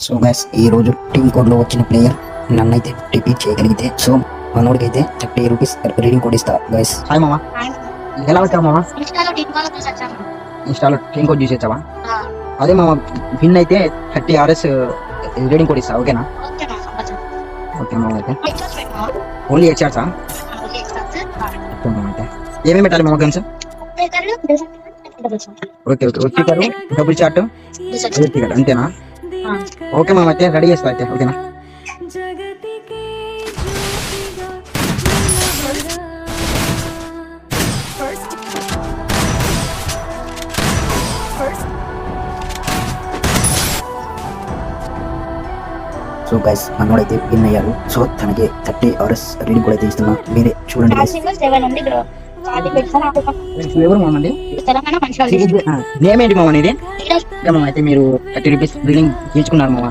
So guys ఈ రోజు team code లో వచ్చిన ప్లేయర్ నన్నైతే డిఫీట్ చేయగలిగితే సో మనోడికైతే 30 రూపీస్ రీడింగ్ కోడ్ ఇస్తా గైస్. హాయ్ మామా, ఎలా వచ్చావు మామా? ఇన్స్టాలో టీమ్ కోడ్ చూసి వచ్చావా? అదే మామా, విన్ అయితే 30 RS రీడింగ్ కోడ్ ఇస్తా, ఓకేనా? ఓకే మామా, అయితే ఓన్లీ హెచ్ఆర్సా? ఓకే మామా, అయితే ఏమేమి పెట్టాలి మామా గన్స్? ఓకే ఓకే, వచ్చి డబుల్ చాట్ అంతేనా? ఓకే మామ, అయితే రెడీ చేస్తా అయితే, ఓకేనా? సో గైస్ మనోడైతే విన్ అయ్యారు. సో తనకి 30 అవర్స్ రీడింగ్ కూడా అయితే ఇస్తున్నా, మీరే చూడండి గైస్. ఎవరు మామండి? నేమ్ ఏంటి మామ? ఇది అయితే మీరు 30 రూపీస్ రీడింగ్ తీసుకున్నారు మామ.